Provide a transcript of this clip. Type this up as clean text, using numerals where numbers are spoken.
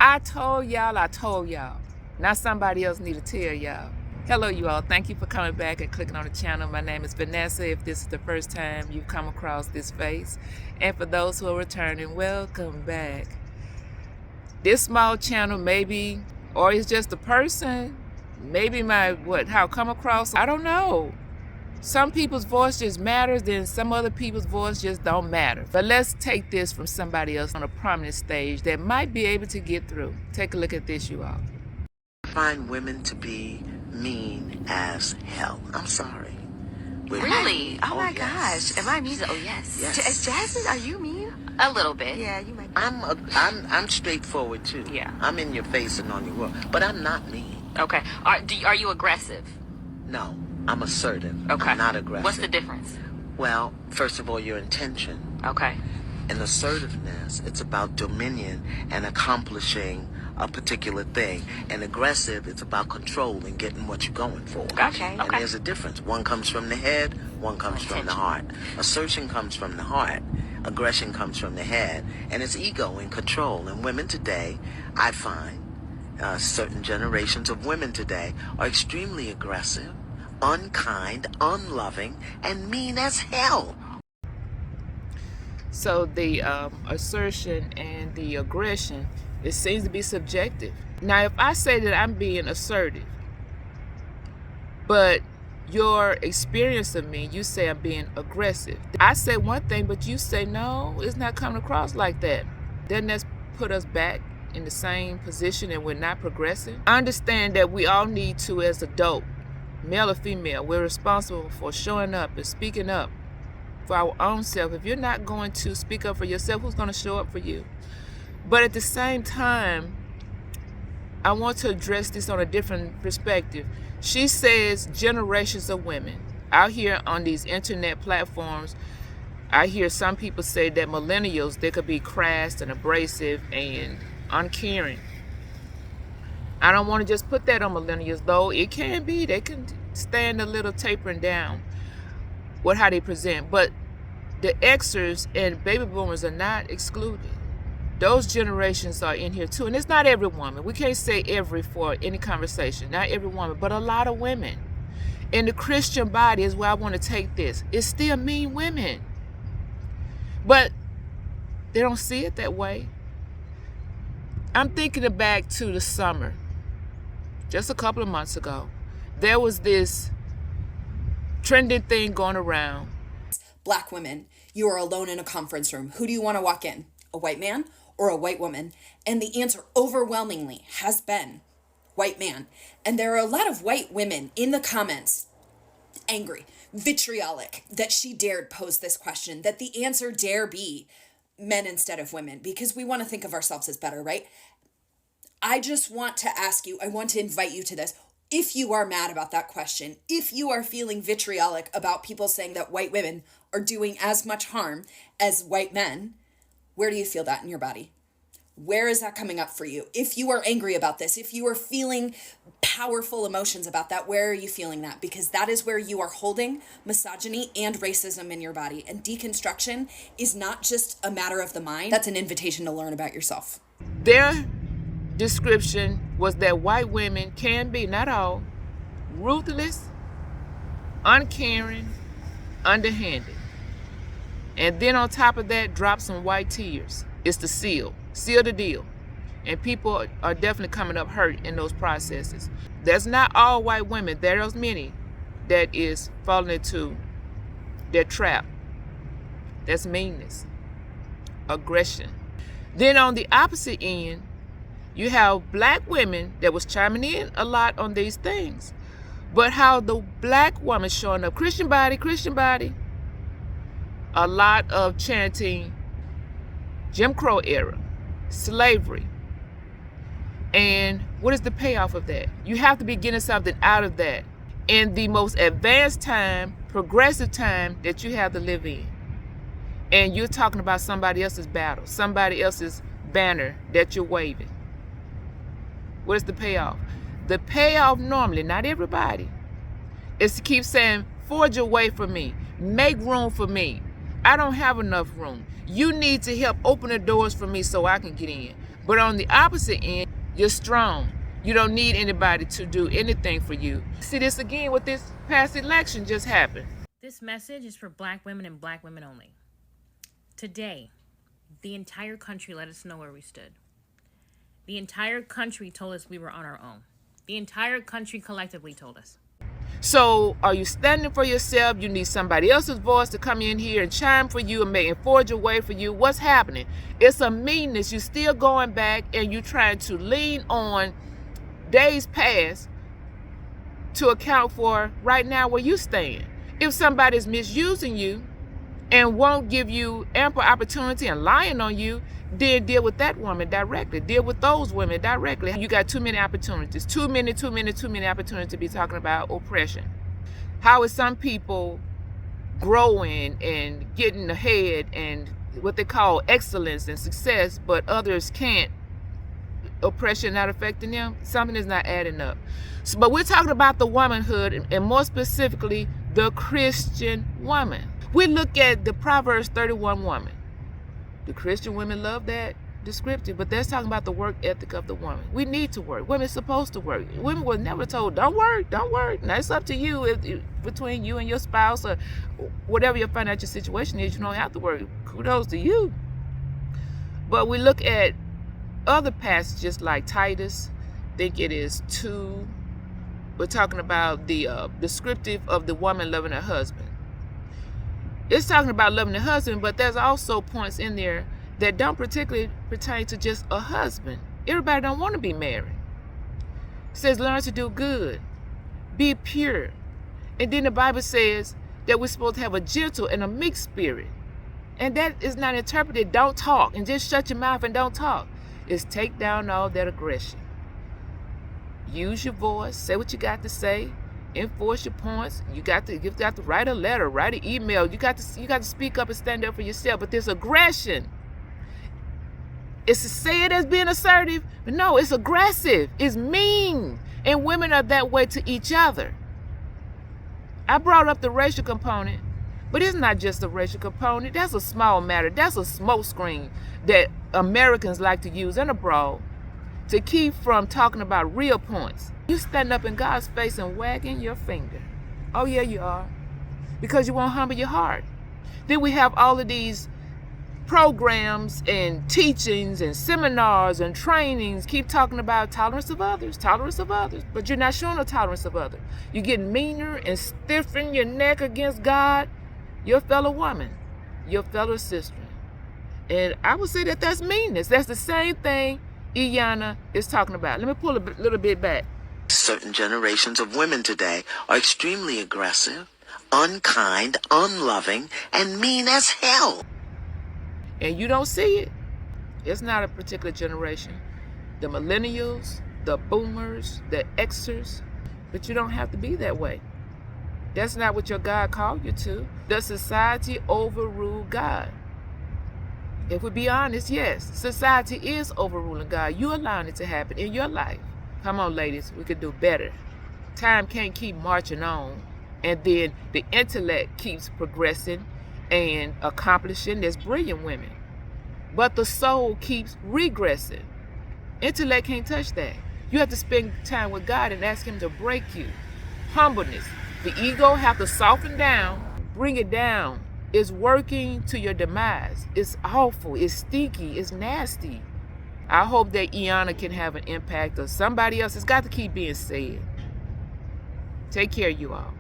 I told y'all. Now somebody else need to tell y'all. Hello, you all. Thank you for coming back and clicking on the channel. My name is Vanessa. If this is the first time you've come across this face, and for those who are returning, welcome back. This small channel maybe, or it's just a person, maybe how come across, I don't know. Some people's voice just matters, then some other people's voice just don't matter. But let's take this from somebody else on a prominent stage that might be able to get through. Take a look at this, you all. I find women to be mean as hell. I'm sorry. Really? Oh my yes. gosh. Am I mean? Oh yes. Yes. Jasmine, are you mean? A little bit. Yeah, you might. I'm straightforward too. Yeah. I'm in your face and on your world, but I'm not mean. Okay. Are you aggressive? No, I'm assertive. Okay. I'm not aggressive. What's the difference? Well, first of all, your intention. Okay. In assertiveness, it's about dominion and accomplishing a particular thing. And aggressive, it's about control and getting what you're going for. Okay. And there's a difference. One comes from the head, one comes from the heart. Assertion comes from the heart. Aggression comes from the head. And it's ego and control. And women today, I find, certain generations of women today are extremely aggressive, unkind, unloving, and mean as hell. So the assertion and the aggression, it seems to be subjective. Now, if I say that I'm being assertive, but your experience of me, you say I'm being aggressive. I say one thing, but you say, no, it's not coming across like that. Doesn't that put us back in the same position and we're not progressing? I understand that we all need to, as adult, male or female, we're responsible for showing up and speaking up for our own self. If you're not going to speak up for yourself, who's going to show up for you? But at the same time, I want to address this on a different perspective. She says generations of women. Out here on these internet platforms, I hear some people say that millennials, they could be crass and abrasive and uncaring. I don't want to just put that on millennials, though. It can be. They can stand a little tapering down with how they present. But the Xers and baby boomers are not excluded. Those generations are in here too. And it's not every woman. We can't say every for any conversation. Not every woman, but a lot of women. In the Christian body is where I want to take this. It's still mean women. But they don't see it that way. I'm thinking back to the summer. Just a couple of months ago, there was this trending thing going around. Black women, you are alone in a conference room. Who do you want to walk in? A white man or a white woman? And the answer overwhelmingly has been white man. And there are a lot of white women in the comments, angry, vitriolic, that she dared pose this question, that the answer dare be men instead of women, because we want to think of ourselves as better, right? I just want to ask you, I want to invite you to this. If you are mad about that question, if you are feeling vitriolic about people saying that white women are doing as much harm as white men, where do you feel that in your body? Where is that coming up for you? If you are angry about this, if you are feeling powerful emotions about that, where are you feeling that? Because that is where you are holding misogyny and racism in your body. And deconstruction is not just a matter of the mind. That's an invitation to learn about yourself. Their description was that white women can be, not all, ruthless, uncaring, underhanded. And then on top of that, drop some white tears. It's the seal the deal. And people are definitely coming up hurt in those processes. There's not all white women. There's many that is falling into their trap. That's meanness, aggression. Then on the opposite end, you have black women that was chiming in a lot on these things. But how the black woman showing up, Christian body, a lot of chanting Jim Crow era, slavery. And what is the payoff of that? You have to be getting something out of that in the most advanced time, progressive time that you have to live in. And you're talking about somebody else's battle, somebody else's banner that you're waving. What is the payoff? The payoff normally, not everybody, is to keep saying, forge a way for me, make room for me. I don't have enough room. You need to help open the doors for me so I can get in. But on the opposite end, you're strong. You don't need anybody to do anything for you. See this again with this past election just happened. This message is for Black women and Black women only. Today, the entire country let us know where we stood. The entire country told us we were on our own. The entire country collectively told us. So are you standing for yourself? You need somebody else's voice to come in here and chime for you and forge a way for you. What's happening? It's a meanness. You're still going back and you're trying to lean on days past to account for right now where you stand. If somebody's misusing you and won't give you ample opportunity and lying on you, then deal with that woman directly. Deal with those women directly. You got too many opportunities. Too many opportunities to be talking about oppression. How is some people growing and getting ahead and what they call excellence and success, but others can't? Oppression not affecting them? Something is not adding up. So, but we're talking about the womanhood, and more specifically, the Christian woman. We look at the Proverbs 31 woman. The Christian women love that descriptive, but that's talking about the work ethic of the woman. We need to work. Women supposed to work. Women were never told, don't work, don't work. Now it's up to you, between you and your spouse or whatever your financial situation is, you don't have to work. Kudos to you. But we look at other passages like Titus, I think it is 2. We're talking about the descriptive of the woman loving her husband. It's talking about loving the husband, but there's also points in there that don't particularly pertain to just a husband. Everybody don't want to be married. It says learn to do good, be pure. And then the Bible says that we're supposed to have a gentle and a meek spirit. And that is not interpreted, don't talk, and just shut your mouth and don't talk. It's take down all that aggression. Use your voice, say what you got to say, enforce your points. You got to write a letter, write an email. You got to speak up and stand up for yourself. But there's aggression. It's to say it as being assertive, but no, it's aggressive. It's mean. And women are that way to each other. I brought up the racial component, but it's not just a racial component. That's a small matter. That's a smoke screen that Americans like to use in abroad to keep from talking about real points. You stand up in God's face and wagging your finger. Oh yeah, you are. Because you won't humble your heart. Then we have all of these programs and teachings and seminars and trainings keep talking about tolerance of others, but you're not showing a tolerance of others. You're getting meaner and stiffing your neck against God, your fellow woman, your fellow sister. And I would say that that's meanness. That's the same thing Iyanla is talking about. Let me pull a little bit back. Certain generations of women today are extremely aggressive, unkind, unloving, and mean as hell. And you don't see it. It's not a particular generation. The millennials, the boomers, the Xers, but you don't have to be that way. That's not what your God called you to. Does society overrule God? If we be honest, yes, society is overruling God. You're allowing it to happen in your life. Come on, ladies, we could do better. Time can't keep marching on, and then the intellect keeps progressing and accomplishing. There's brilliant women, but the soul keeps regressing. Intellect can't touch that. You have to spend time with God and ask Him to break you. Humbleness. The ego have to soften down, bring it down. It's working to your demise. It's awful. It's stinky. It's nasty. I hope that Iyanla can have an impact, or somebody else. It's got to keep being said. Take care, you all.